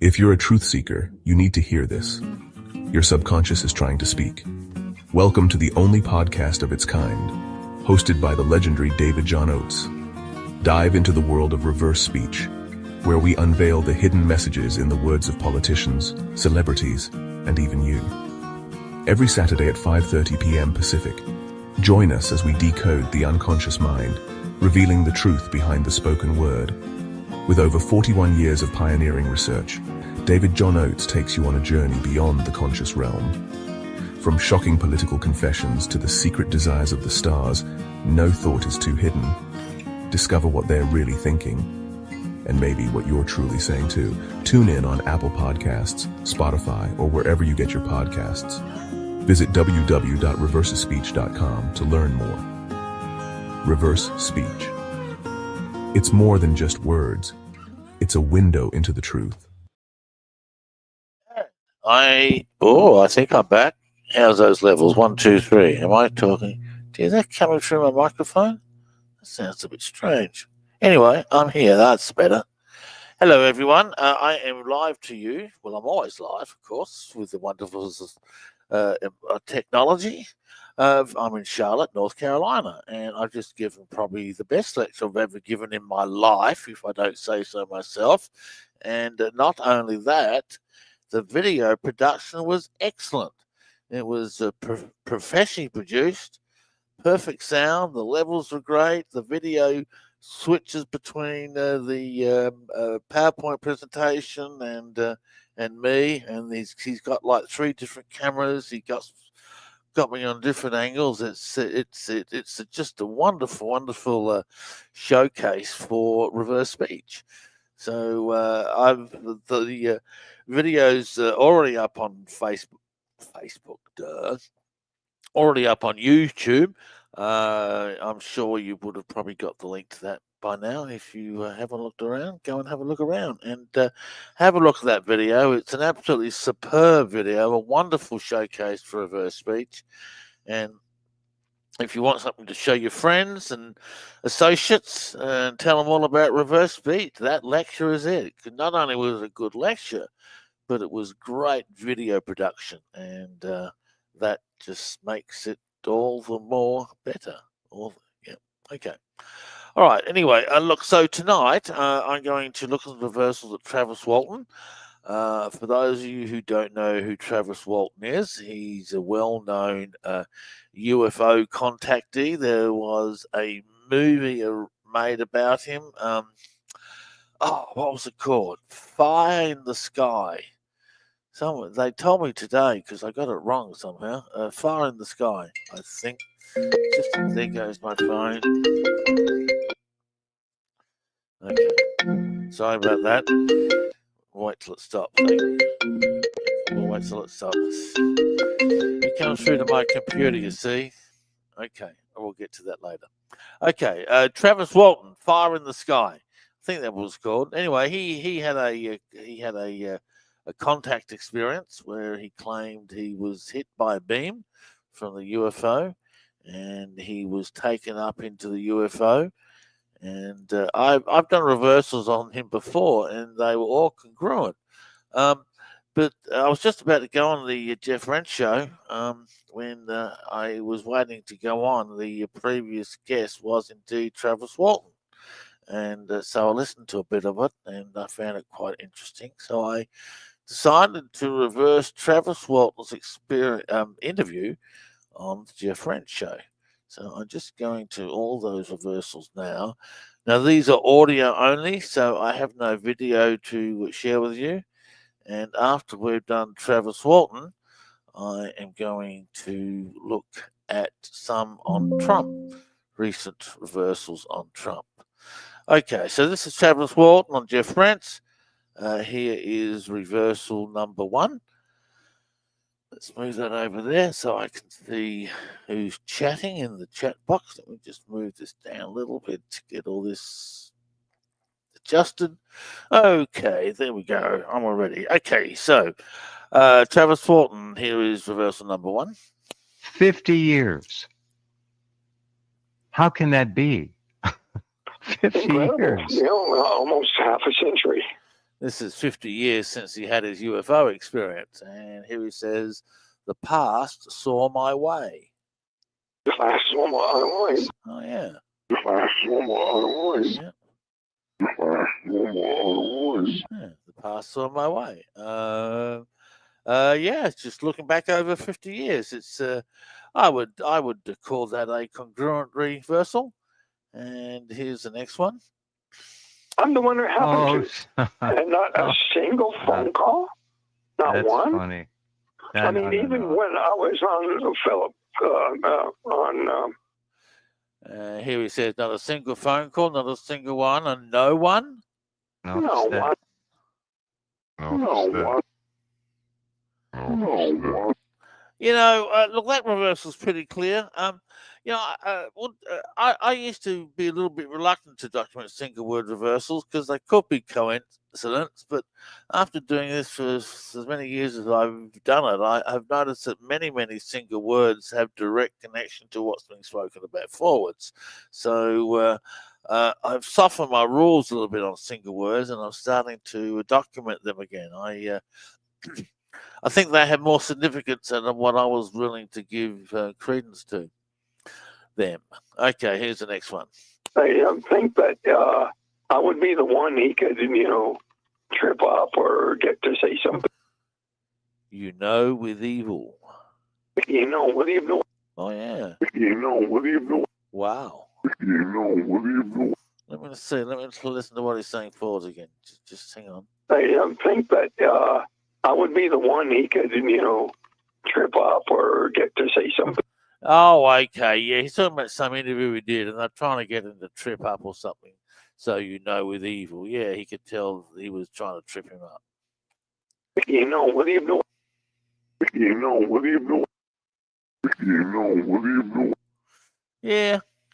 If you're a truth seeker, you need to hear this. Your subconscious is trying to speak. Welcome to the only podcast of its kind, hosted by the legendary David John Oates. Dive into the world of reverse speech, where we unveil the hidden messages in the words of politicians, celebrities, and even you. Every Saturday at 5:30 p.m. Pacific, join us as we decode the unconscious mind, revealing the truth behind the spoken word. With over 41 years of pioneering research, David John Oates takes you on a journey beyond the conscious realm. From shocking political confessions to the secret desires of the stars, no thought is too hidden. Discover what they're really thinking, and maybe what you're truly saying too. Tune in on Apple Podcasts, Spotify, or wherever you get your podcasts. Visit www.reversespeech.com to learn more. Reverse speech. It's more than just words. It's a window into the truth. I think I'm back. How's those levels? 1, 2, 3. Am I talking? Is that coming through my microphone? That sounds a bit strange. Anyway, I'm here. That's better. Hello, everyone. I am live to you. Well, I'm always live, of course, with the wonderful technology. I'm in Charlotte, North Carolina, and I've just given probably the best lecture I've ever given in my life, if I don't say so myself. And not only that, the video production was excellent. It was professionally produced, perfect sound. The levels were great. The video switches between the PowerPoint presentation and me, and he's got like 3 different cameras. He got me on different angles. It's just a wonderful showcase for reverse speech. So the videos already up on Facebook, already up on YouTube. I'm sure you would have probably got the link to that by now. If you haven't looked around, go and have a look around and have a look at that video. It's an absolutely superb video, a wonderful showcase for reverse speech. And if you want something to show your friends and associates and tell them all about reverse speech, that lecture is it. Not only was it a good lecture, but it was great video production, and that just makes it all the more better. Okay. All right. Anyway, look. So tonight I'm going to look at the reversals of Travis Walton. For those of you who don't know who Travis Walton is, he's a well-known UFO contactee. There was a movie made about him. What was it called? Fire in the Sky. They told me today because I got it wrong somehow. Fire in the Sky, I think. There goes my phone. Okay. Sorry about that. Wait till it stops. We'll wait till it stops. It comes through to my computer, you see. Okay, we'll get to that later. Okay, Travis Walton, Fire in the Sky. I think that was called. Anyway, he had a contact experience where he claimed he was hit by a beam from the UFO, and he was taken up into the UFO. And I've done reversals on him before, and they were all congruent. But I was just about to go on the Jeff Rent show when I was waiting to go on. The previous guest was indeed Travis Walton. And so I listened to a bit of it, and I found it quite interesting. So I decided to reverse Travis Walton's interview on the Jeff Rent show. So I'm just going to all those reversals now. Now, these are audio only, so I have no video to share with you. And after we've done Travis Walton, I am going to look at some on Trump, recent reversals on Trump. Okay, so this is Travis Walton on Jeff Rent. Here is reversal number 1. Let's move that over there so I can see who's chatting in the chat box. Let me just move this down a little bit to get all this adjusted. Okay, there we go. I'm all ready. Okay, so Travis Walton, here is reversal number 1. 50 years. How can that be? 50 Incredible. years. You know, almost half a century. This is 50 years since he had his UFO experience. And here he says, the past saw my way. The past saw my way. Oh, yeah. The past saw my way. Yeah. The past saw my way. Yeah, the past saw my way. Yeah, it's just looking back over 50 years. It's I would call that a congruent reversal. And here's the next one. I'm the one that happened to. And not a single phone call. Not that's one. Funny. I mean, even when I was on Philip here he says, not a single phone call, not a single one, and no one. No one. No one. No one. You know, look, that reversal's pretty clear. You know, I used to be a little bit reluctant to document single word reversals because they could be coincidence. But after doing this for as many years as I've done it, I've noticed that many single words have direct connection to what's being spoken about forwards. So I've softened my rules a little bit on single words, and I'm starting to document them again. I think they have more significance than what I was willing to give credence to them. Okay, here's the next one. I think that I would be the one he could, trip up or get to say something. You know with evil. You know with evil. Oh, yeah. You know with evil. Wow. You know with evil. Let me see. Let me listen to what he's saying forwards again. Just hang on. I think that I would be the one he could, trip up or get to say something. Oh, okay. Yeah, he's talking about some interview he did, and they're trying to get him to trip up or something. So you know with evil. Yeah, he could tell he was trying to trip him up. You know with evil. You know with evil. You know with evil.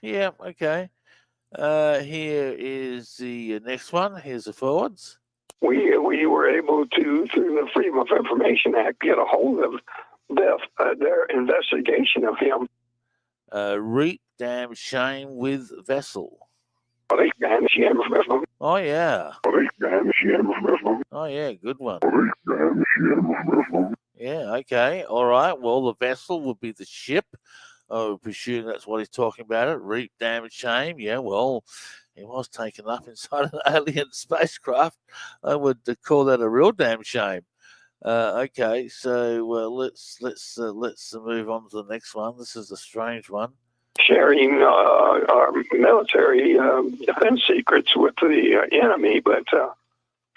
Yeah, okay. Here is the next one. Here's the forwards. We were able to, through the Freedom of Information Act, get a hold of their investigation of him. Reap damn shame with vessel. Oh, yeah. Oh, yeah, good one. Yeah, okay. All right. Well, the vessel would be the ship. I would presume that's what he's talking about. It reap damn shame. Yeah, well, he was taken up inside an alien spacecraft. I would call that a real damn shame. Okay, so let's move on to the next one. This is a strange one. Sharing our military defense secrets with the enemy, but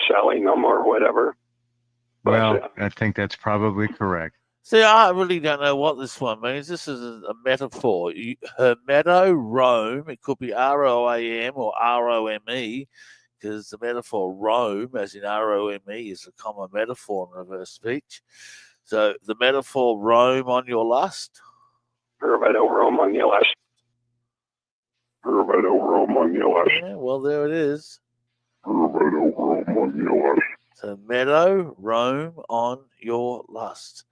selling them or whatever. Well, I think that's probably correct. See, I really don't know what this one means. This is a metaphor. Hermeto Rome. It could be ROAM or ROME, because the metaphor Rome, as in ROME, is a common metaphor in reverse speech. So the metaphor Rome on your lust. Hermeto Rome on your lust. Hermeto Rome on your lust. Yeah, well, there it is. Hermeto Rome on your lust. So meadow, Rome on your lust.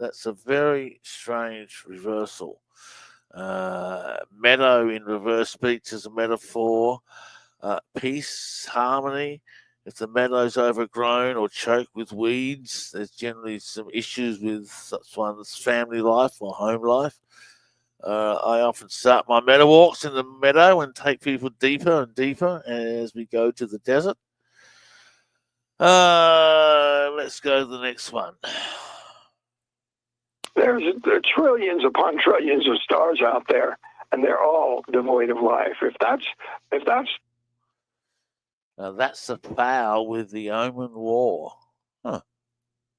That's a very strange reversal. Meadow in reverse speech is a metaphor. Peace, harmony. If the meadow's overgrown or choked with weeds, there's generally some issues with such one's family life or home life. I often start my meadow walks in the meadow and take people deeper and deeper as we go to the desert. Let's go to the next one. There are trillions upon trillions of stars out there, and they're all devoid of life. If that's the foul with the Omen War. Huh.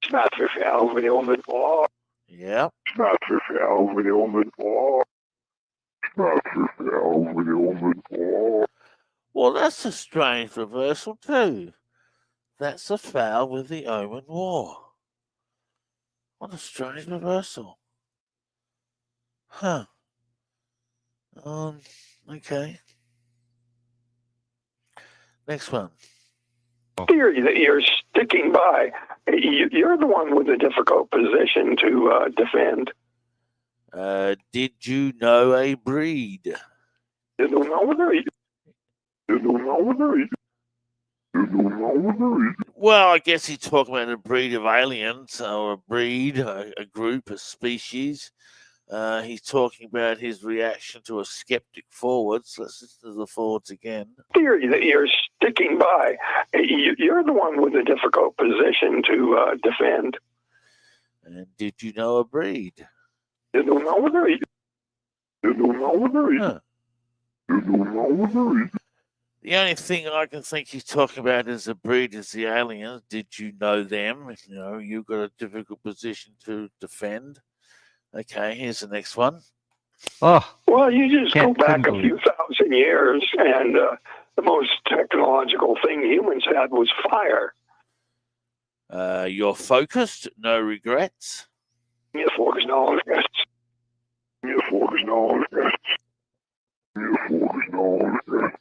It's not the foul with the Omen War. Yep. It's not the foul with the Omen War. It's not the foul with the Omen War. Well, that's a strange reversal too. That's a foul with the Omen War. What a strange reversal. Huh. Okay. Next one. Theory that you're sticking by. You're the one with a difficult position to defend. Did you know a breed? Well, I guess he's talking about a breed of aliens, or a breed, a group, a species. He's talking about his reaction to a skeptic forwards. Let's listen to the forwards again. Theory that you're sticking by. You're the one with a difficult position to defend. And did you know a breed? You don't know a breed. You don't know a breed. Huh. You don't know a breed. The only thing I can think he's talking about as a breed is the aliens. Did you know them? You know, you've got a difficult position to defend. Okay, here's the next one. Oh, Well, you just go back a couldn't few thousand years, and the most technological thing humans had was fire. You're focused, no regrets. You're focused on it. You're focused on it. You're focused on it.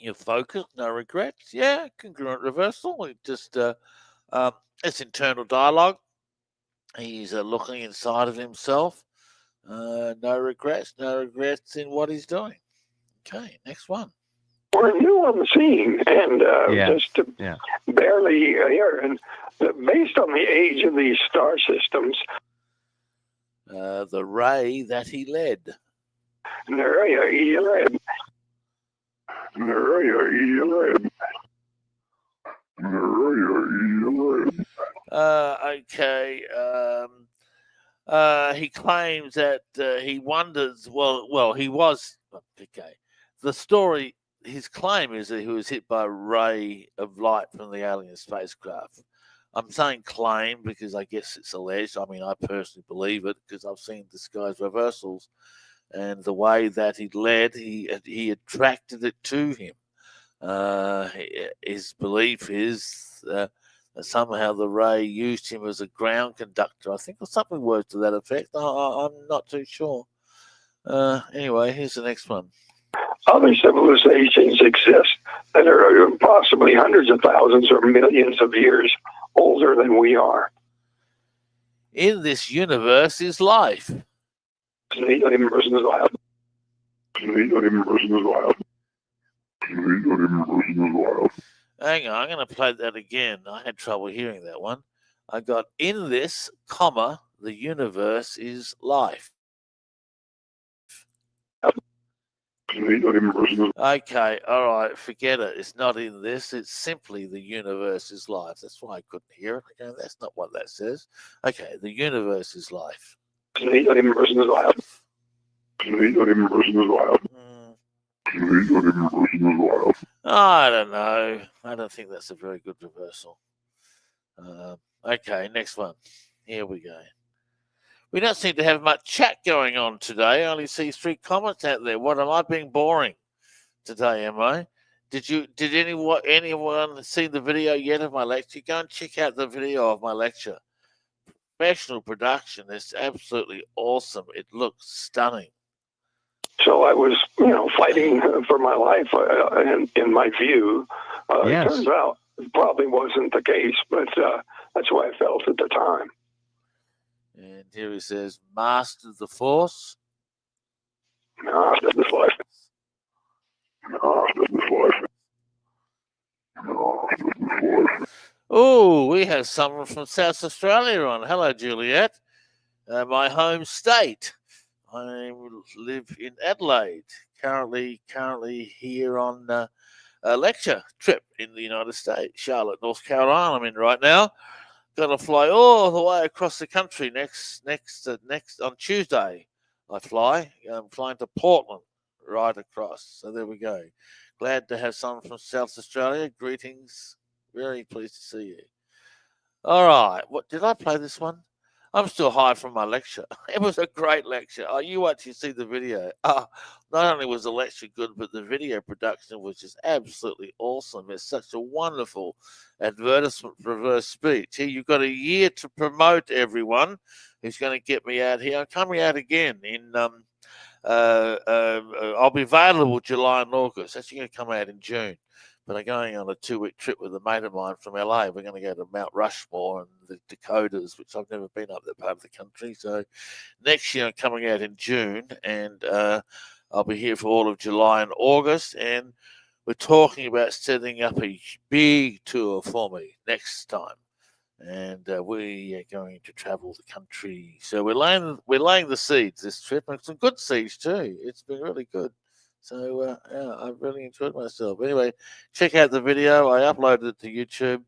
You're focused, no regrets. Yeah, congruent reversal. It just it's internal dialogue. He's looking inside of himself. No regrets in what he's doing. Okay, next one. We're new on the scene, and just barely here. And based on the age of these star systems, the ray that he led. Okay. He claims that he wonders. Well, he was okay. The story, his claim is that he was hit by a ray of light from the alien spacecraft. I'm saying claim because I guess it's alleged. I mean, I personally believe it because I've seen this guy's reversals, and the way that he led, he attracted it to him. His belief is that somehow the ray used him as a ground conductor, I think, or something words to that effect. I'm not too sure. Anyway, here's the next one. Other civilizations exist that are possibly hundreds of thousands or millions of years older than we are. In this universe is life. Hang on, I'm going to play that again. I had trouble hearing that one. I got in this, comma, the universe is life. Okay, all right, forget it. It's not in this. It's simply the universe is life. That's why I couldn't hear it. Okay, that's not what that says. Okay, the universe is life. I don't know. I don't think that's a very good reversal. Okay, next one. Here we go. We don't seem to have much chat going on today. I only see 3 comments out there. What, am I being boring today, am I? Did anyone see the video yet of my lecture? Go and check out the video of my lecture. Professional production. It's absolutely awesome. It looks stunning. So I was, fighting for my life, in my view. It turns out it probably wasn't the case, but that's what I felt at the time. And here he says, master the force. Master the force. Master the force. Master the force. Oh, we have someone from South Australia on. Hello, Juliet. My home state. I live in Adelaide. Currently here on a lecture trip in the United States, Charlotte, North Carolina. I'm in right now. Got to fly all the way across the country next on Tuesday. I fly. I'm flying to Portland right across. So there we go. Glad to have someone from South Australia. Greetings. Very pleased to see you. All right. What did I play this one? I'm still high from my lecture. It was a great lecture. Oh, you actually see the video. Not only was the lecture good, but the video production was just absolutely awesome. It's such a wonderful advertisement for reverse speech. Here, you've got a year to promote everyone who's going to get me out here. I'm coming out again in I'll be available July and August. Actually going to come out in June. But I'm going on a 2-week trip with a mate of mine from LA. We're going to go to Mount Rushmore and the Dakotas, which I've never been up that part of the country. So next year I'm coming out in June, and I'll be here for all of July and August. And we're talking about setting up a big tour for me next time. And we are going to travel the country. So we're laying the seeds this trip, and some good seeds too. It's been really good. So yeah, I've really enjoyed myself. Anyway, check out the video. I uploaded it to YouTube.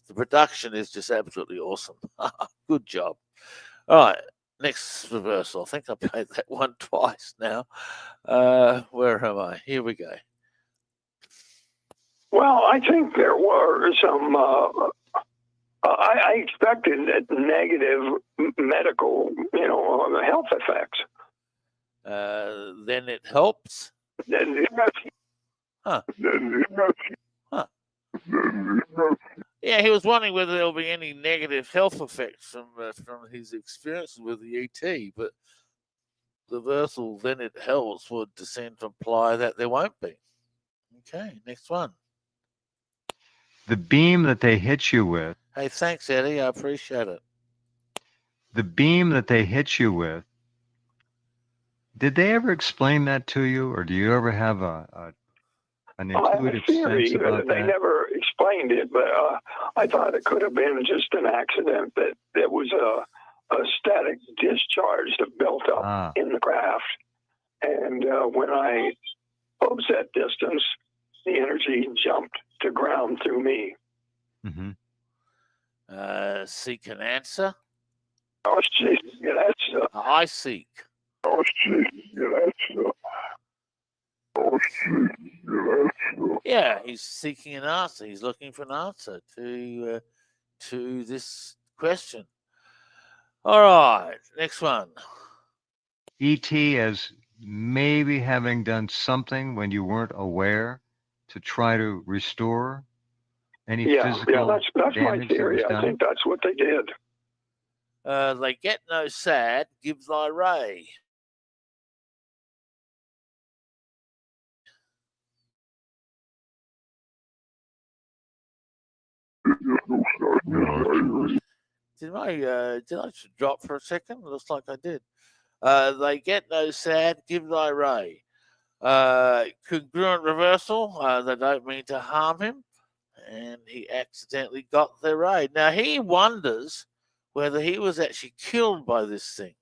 The production is just absolutely awesome. Good job. All right, next reversal. I think I played that one twice now. Where am I? Here we go. Well, I think there were some. I expected negative medical, health effects. Then it helps. Huh. Huh. Yeah, he was wondering whether there will be any negative health effects from his experiences with the ET, but the reversal then it helps would descend to imply that there won't be. Okay, next one. The beam that they hit you with. Hey, thanks, Eddie. I appreciate it. The beam that they hit you with. Did they ever explain that to you, or do you ever have an intuitive sense about that? They never explained it, but I thought it could have been just an accident, that there was a static discharge that built up in the craft. And when I posed that distance, the energy jumped to ground through me. Mm-hmm. Seek an answer? Oh, geez. Yeah, that's... I seek. Oh, geez. Yeah, that's... Oh, geez. Yeah, that's... Yeah, he's seeking an answer. He's looking for an answer to this question. All right, next one. E.T. as maybe having done something when you weren't aware to try to restore any physical that's my damage theory. that was done? I think that's what they did. They get no sad, give thy ray. Did I drop for a second? Looks like I did. They get no sad, give thy ray. Congruent reversal. They don't mean to harm him, and he accidentally got their ray. Now he wonders whether he was actually killed by this thing.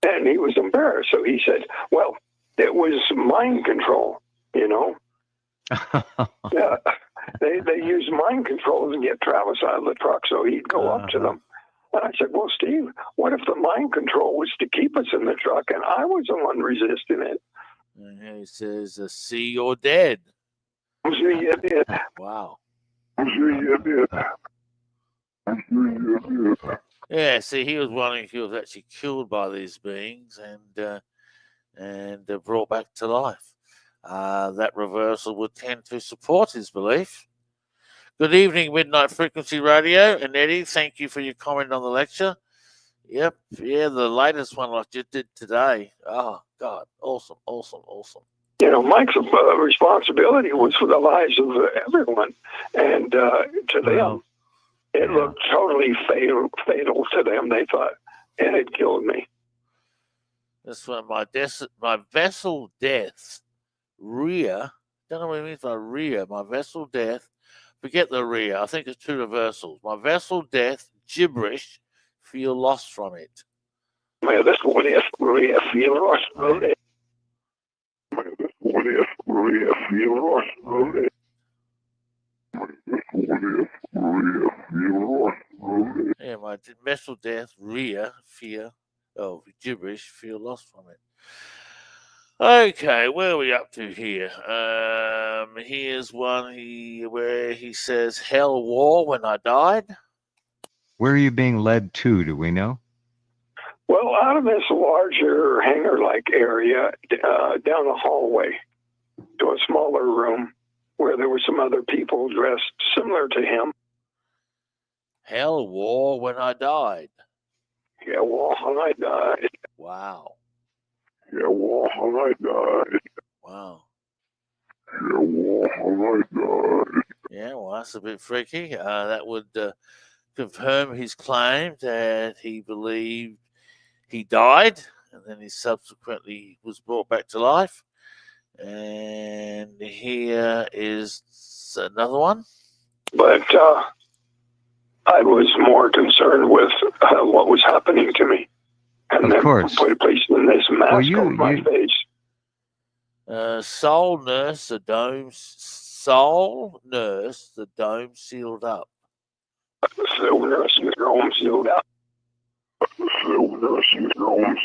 And he was embarrassed, so he said, "Well, it was mind control, Yeah, they used mind control to get Travis out of the truck, so he'd go up to them. And I said, "Well, Steve, what if the mind control was to keep us in the truck, and I was the one resisting it?" And he says, "See, you're dead." Wow. Yeah, see, he was wondering if he was actually killed by these beings and brought back to life. That reversal would tend to support his belief. Good evening, Midnight Frequency Radio. And Eddie, thank you for your comment on the lecture. Yep, yeah, the latest one I just did today. Oh, God, awesome. Mike's responsibility was for the lives of everyone. And to them, it looked totally fatal to them. They thought it had killed me. This one, my vessel death, rear. Don't know what it means by rear. My vessel death. Forget the rear. I think it's two reversals. My vessel death, gibberish, feel lost from it. My vessel death, rear, feel lost from it. My vessel death, rear, feel lost from it. Yeah, my vessel death, rear, fear, gibberish, feel lost from it. Okay, where are we up to here? Here's one where he says, "Hell war when I died." Where are you being led to? Do we know? Well, out of this larger hangar-like area, down the hallway to a smaller room where there were some other people dressed similar to him. Hell war when I died. Yeah, war when I died. Wow. Yeah, war when I died. Wow. Yeah, war when I died. Yeah, well, that's a bit freaky. That would confirm his claim that he believed he died, and then he subsequently was brought back to life. And here is another one. But I was more concerned with what was happening to me. And Of course. Put a place in this mask on my face. Soul nurse, the dome sealed up. Soul nurse, the dome sealed up. Soul nurse, the dome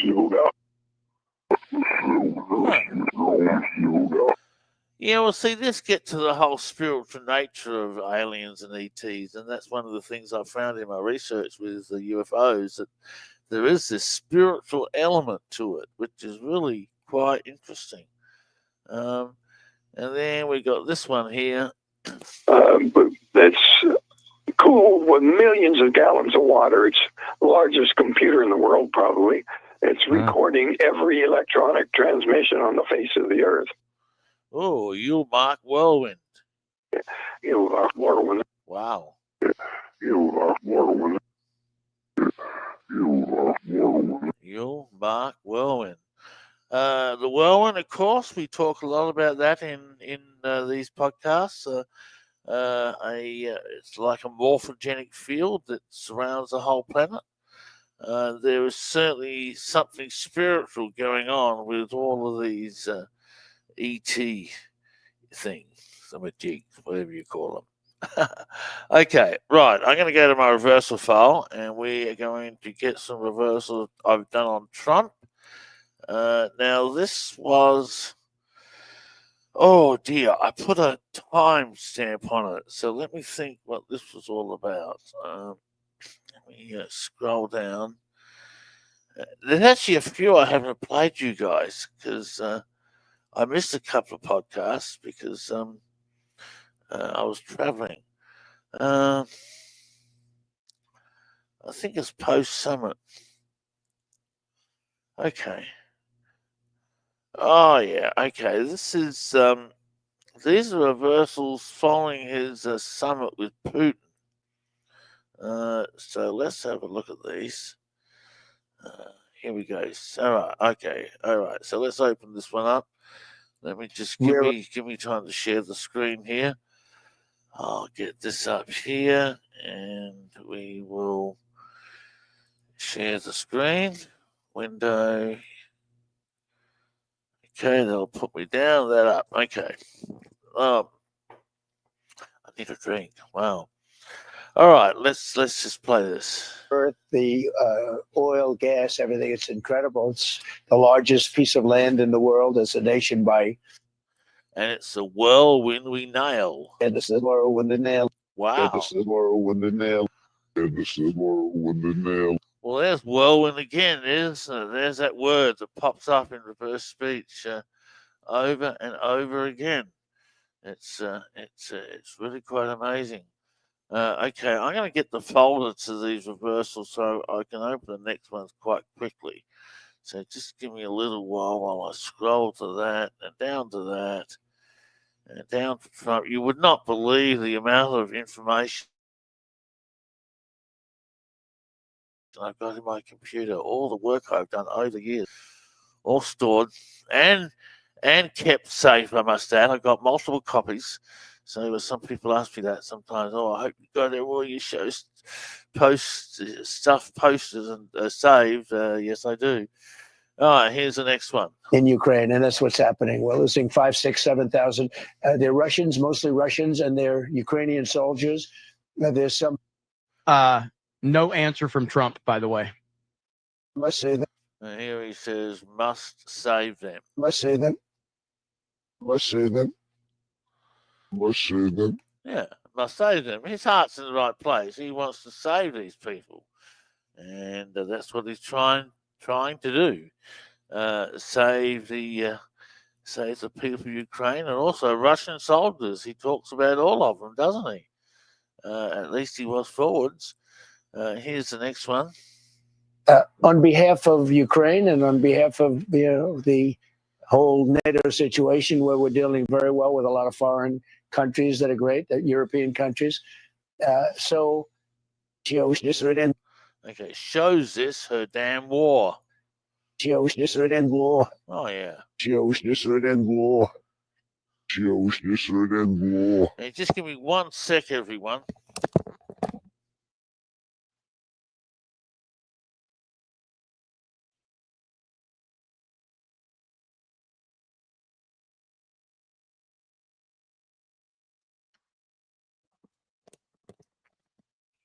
sealed up. Yeah, well, see, this gets to the whole spiritual nature of aliens and ETs, and that's one of the things I found in my research with the UFOs, that there is this spiritual element to it, which is really quite interesting. And then we got this one here. But that's cool. With millions of gallons of water, it's the largest computer in the world, probably. It's recording every electronic transmission on the face of the earth. Oh, you'll mark whirlwind. You'll mark whirlwind. Wow. You'll mark whirlwind. You'll mark whirlwind. The whirlwind, of course, we talk a lot about that in these podcasts. It's like a morphogenic field that surrounds the whole planet. There is certainly something spiritual going on with all of these ET things, some jigs, whatever you call them. Okay, right. I'm going to go to my reversal file, and we are going to get some reversals I've done on Trump. Now, this was... Oh, dear. I put a time stamp on it, so let me think what this was all about. Let me scroll down. There's actually a few I haven't played you guys, because I missed a couple of podcasts because I was traveling. I think it's post-summit. Okay. Oh, yeah. Okay. This is... these are reversals following his summit with Putin. So let's have a look at these. Here we go. All right. Okay. All right. So let's open this one up. Let me just give me time to share the screen here. I'll get this up here, and we will share the screen. Window. Okay, that'll put me down. That up. Okay. I need a drink. Wow. All right, let's just play this. Earth, the oil, gas, everything. It's incredible. It's the largest piece of land in the world as a nation by... And it's a whirlwind we nail. And this is whirlwind and nail. Wow. And this is whirlwind and nail. And this is whirlwind and nail. Well, there's whirlwind again. There's that word that pops up in reverse speech over and over again. It's really quite amazing. Okay, I'm going to get the folder to these reversals so I can open the next ones quite quickly. So just give me a little while I scroll to that and down to that and down to Trump. You would not believe the amount of information I've got in my computer, all the work I've done over the years, all stored and kept safe, I must add. I've got multiple copies. So some people ask me that sometimes. Oh, I hope you got all your shows, stuff posted and saved. Yes, I do. All right, here's the next one. In Ukraine, and that's what's happening. We're losing 5, 6, 7,000. They're Russians, mostly Russians, and they're Ukrainian soldiers. There's some... No answer from Trump, by the way. Must say that. And here he says, must save them. Must say them. Must save them. Must save them. Yeah, must save them. His heart's in the right place. He wants to save these people. And that's what he's trying to do. Save the people of Ukraine and also Russian soldiers. He talks about all of them, doesn't he? At least he was forwards. Here's the next one. On behalf of Ukraine and on behalf of the whole NATO situation, where we're dealing very well with a lot of foreign countries that are great, European countries. So she was just written. Okay, shows this her damn war. Oh, yeah. Hey, just give me 1 sec, everyone.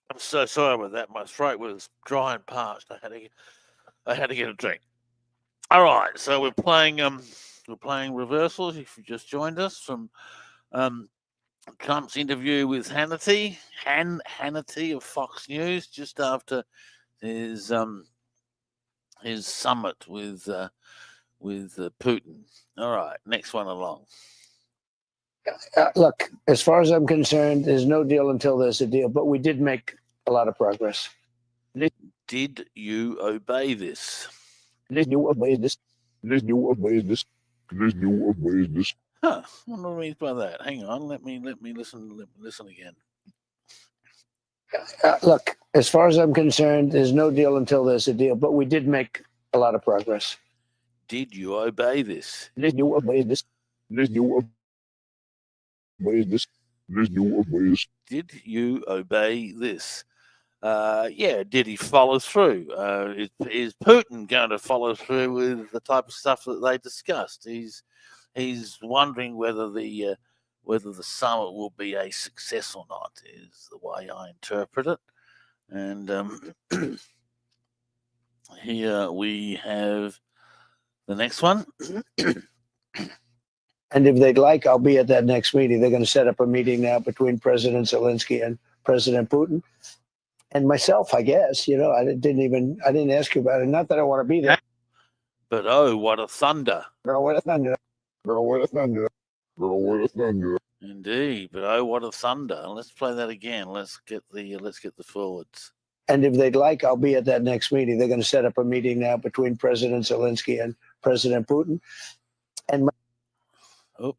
I'm so sorry about that. My throat was dry and parched. I had to get a drink. All right, so we're playing reversals. If you just joined us from Trump's interview with Hannity of Fox News just after his summit with Putin. All right, next one along. Look, as far as I'm concerned, there's no deal until there's a deal, but we did make a lot of progress. Did you obey this? Did you obey this? Did you obey this? Did you obey this? Huh? What do I mean by that? Hang on, let me listen again. Look, as far as I'm concerned, there's no deal until there's a deal, but we did make a lot of progress. Did you obey this? Did you obey this? Did you obey this? Did you obey this? Did you obey this? Yeah, did he follow through? Is Putin going to follow through with the type of stuff that they discussed? He's wondering whether the summit will be a success or not, is the way I interpret it. And here we have the next one. And if they'd like, I'll be at that next meeting. They're going to set up a meeting now between President Zelensky and President Putin. And myself, I guess, I didn't ask you about it. Not that I want to be there. But oh, what a thunder. Girl, what a thunder. Girl, what a thunder. Girl, what a thunder. Indeed, but oh, what a thunder. Let's play that again. Let's get the forwards. And if they'd like, I'll be at that next meeting. They're going to set up a meeting now between President Zelensky and President Putin. And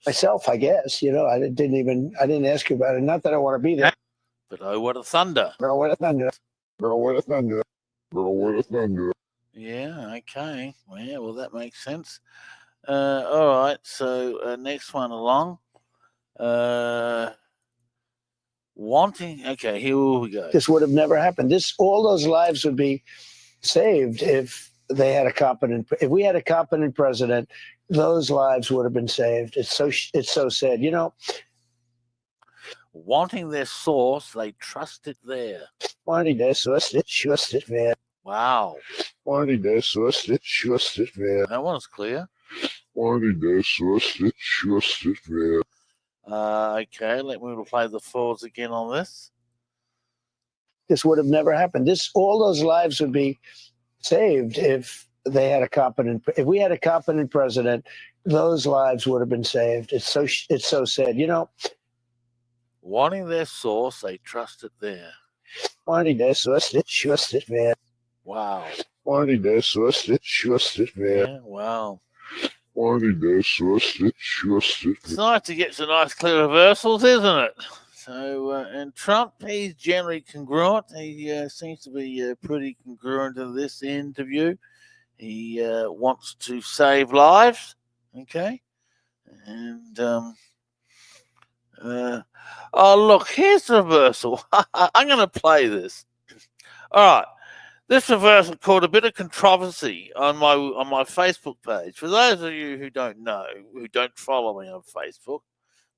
myself, I guess, I didn't ask you about it. Not that I want to be there. But oh, what a thunder. Girl, what a thunder. Girl, what a thunder. Girl, what a thunder. Yeah, okay. Well, that makes sense. All right, so next one along. Okay, here we go. This would have never happened. All those lives would be saved if we had a competent president. Those lives would have been saved. It's so sad. Wanting their source, they trust it there. Wanting their source, they trust it there. Wow. Wanting their source, they trust it there. That one's clear. Wanting their source, they trust it there. Okay, let me play the forwards again on this. This would have never happened. All those lives would be saved if we had a competent president. Those lives would have been saved. It's so sad. Wanting their source, they trust it there. Wanting their source, they trust it there. Wow. Wanting their source, they trust it there. Yeah, wow. Wanting their source, they trust it. It's nice to get some nice clear reversals, isn't it? So, and Trump, he's generally congruent. He seems to be pretty congruent in this interview. He wants to save lives, okay? And, oh, look, here's the reversal. I'm going to play this. All right. This reversal caused a bit of controversy on my Facebook page. For those of you who don't know, who don't follow me on Facebook,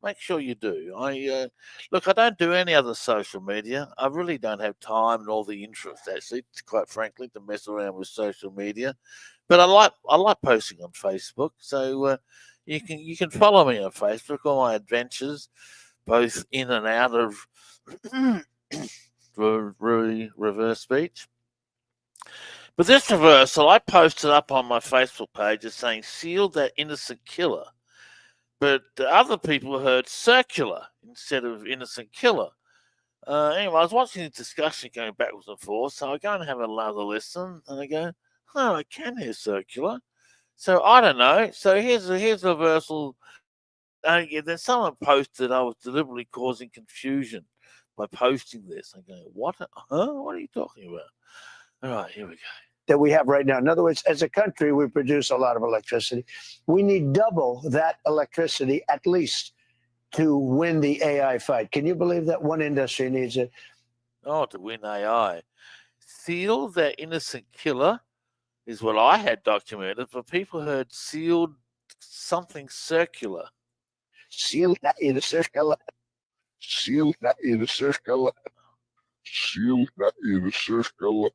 make sure you do. I don't do any other social media. I really don't have time and all the interest, actually, quite frankly, to mess around with social media. But I like posting on Facebook, so you can follow me on Facebook, all my adventures, both in and out of reverse speech. But this reversal, I posted up on my Facebook page as saying, "Sealed that innocent killer." But other people heard circular instead of innocent killer. Anyway, I was watching the discussion going backwards and forth, so I go and have another listen, and I go, "Oh, I can hear circular." So I don't know. So here's a reversal. Then someone posted I was deliberately causing confusion by posting this. I go, "What? Huh? What are you talking about?" All right, here we go. that we have right now. In other words, as a country, we produce a lot of electricity. We need double that electricity at least to win the AI fight. Can you believe that one industry needs it? Oh, to win AI. Seal that innocent killer is what I had documented, but people heard sealed something circular. Seal that innocent killer. Seal that innocent killer. Seal that innocent killer.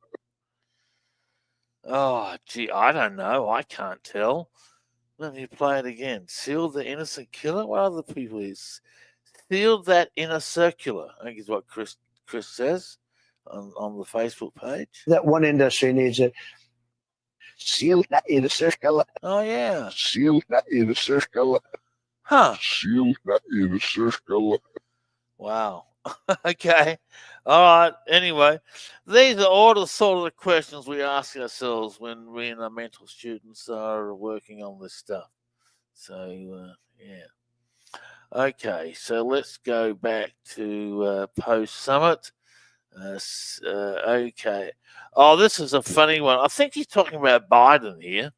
Oh, gee, I don't know. I can't tell. Let me play it again. Seal the innocent killer? What other people is? Seal that inner circular, I think is what Chris says on the Facebook page. That one industry needs it. Seal that innocent killer. Oh, yeah. Seal that innocent killer. Huh. Seal that innocent killer. Wow. Okay. All right. Anyway, these are all the sort of the questions we ask ourselves when we and our mental students are working on this stuff. So, yeah. Okay. So let's go back to post-summit. Okay. Oh, this is a funny one. I think he's talking about Biden here.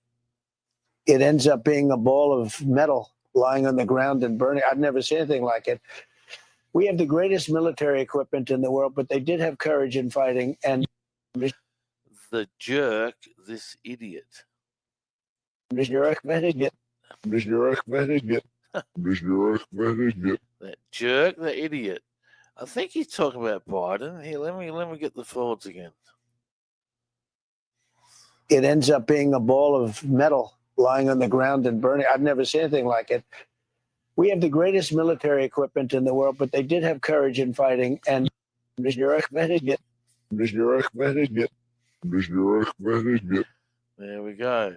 It ends up being a ball of metal lying on the ground and burning. I've never seen anything like it. We have the greatest military equipment in the world, but they did have courage in fighting. And the jerk, this idiot. That jerk, the idiot. I think he's talking about Biden. Here, let me get the forwards again. It ends up being a ball of metal lying on the ground and burning. I've never seen anything like it. We have the greatest military equipment in the world, but they did have courage in fighting. And there we go.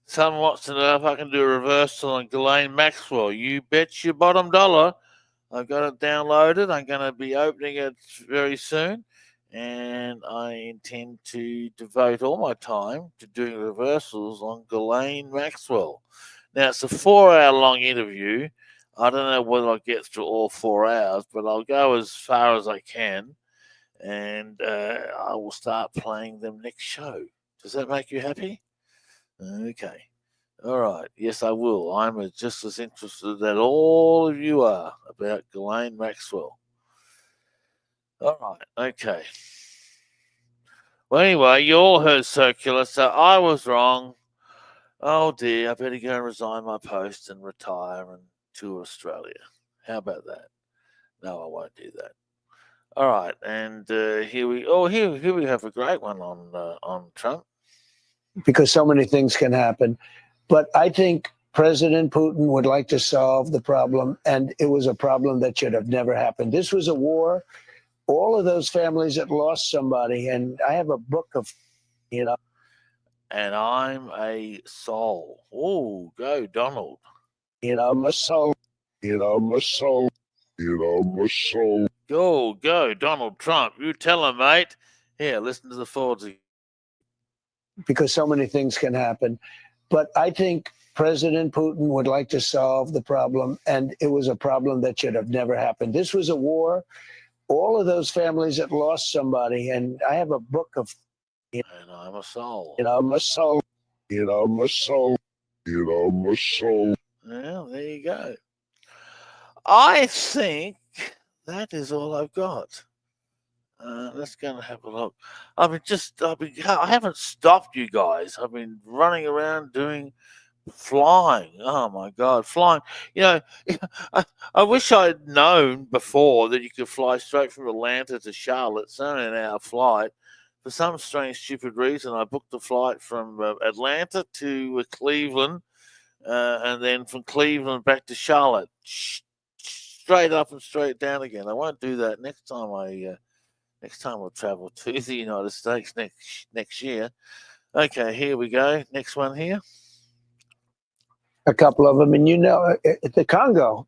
Someone wants to know if I can do a reversal on Ghislaine Maxwell. You bet your bottom dollar. I've got it downloaded. I'm going to be opening it very soon. And I intend to devote all my time to doing reversals on Ghislaine Maxwell. Now, it's a 4-hour long interview. I don't know whether I'll get through all 4 hours, but I'll go as far as I can. And I will start playing them next show. Does that make you happy? Okay. All right. Yes, I will. I'm just as interested as all of you are about Ghislaine Maxwell. All right. Okay. Well, anyway, you all heard circular, so I was wrong. Oh, dear. I better go and resign my post and retire and tour Australia. How about that? No, I won't do that. All right. And here we have a great one on Trump. Because so many things can happen. But I think President Putin would like to solve the problem, and it was a problem that should have never happened. This was a war. All of those families that lost somebody, and I have a book of, And I'm a soul. Oh, go Donald. I'm a soul. I'm a soul. I'm a soul. Go Donald Trump. You tell him, mate. Here, listen to the forwards. Because so many things can happen. But I think President Putin would like to solve the problem, and it was a problem that should have never happened. This was a war. All of those families that lost somebody, and I have a book of, And I'm a soul. I'm a soul. I'm a soul. I'm a soul. Well, there you go. I think that is all I've got. Let's go and have a look. I haven't stopped, you guys. I've been running around flying. Oh my God, flying. I wish I'd known before that you could fly straight from Atlanta to Charlotte. It's only an hour flight. For some strange, stupid reason, I booked a flight from Atlanta to Cleveland, and then from Cleveland back to Charlotte. Straight up and straight down again. I won't do that next time Next time we'll travel to the United States next year. Okay, here we go. Next one here. A couple of them. And the Congo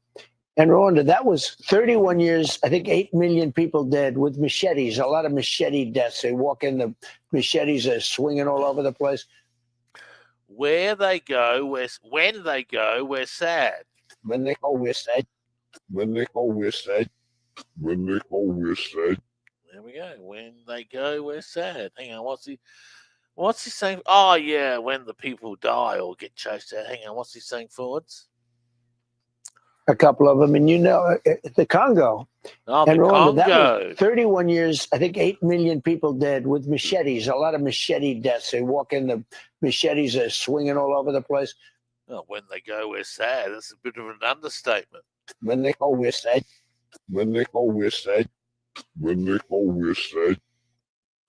and Rwanda, that was 31 years, I think 8 million people dead with machetes, a lot of machete deaths. They walk in, the machetes are swinging all over the place. When they go, we're sad. When they go, we're sad. When they go, we're sad. When they go, we're sad. There we go. When they go, we're sad. Hang on, What's he saying? Oh, yeah, when the people die or get chased out. Hang on, what's he saying forwards? A couple of them, and the Congo. Oh, and the remember, that Congo. was 31 years, I think 8 million people dead with machetes, a lot of machete deaths. They walk in, the machetes are swinging all over the place. Oh, when they go, we're sad. That's a bit of an understatement. When they go, we're sad. When they go, we're sad. When they go, we're sad.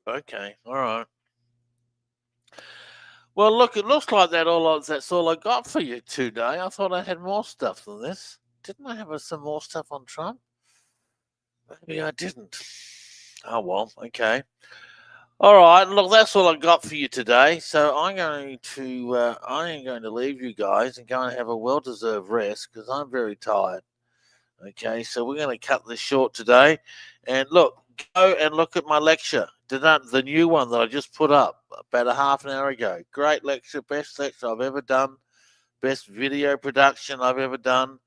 Okay, all right. Well, look, it looks like that's all I got for you today. I thought I had more stuff than this. Didn't I have some more stuff on Trump? Maybe I didn't. Oh, well, okay. All right, look, that's all I got for you today. So I am going to leave you guys and go and have a well-deserved rest because I'm very tired. Okay, so we're going to cut this short today. And look, go and look at my lecture, the new one that I just put up about a half an hour ago. Great lecture, best lecture I've ever done, best video production I've ever done.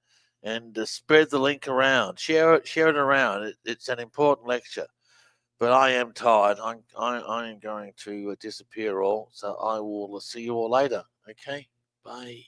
And spread the link around, share it around. It's an important lecture. But I am tired. I am going to disappear all. So I will see you all later. Okay? Bye.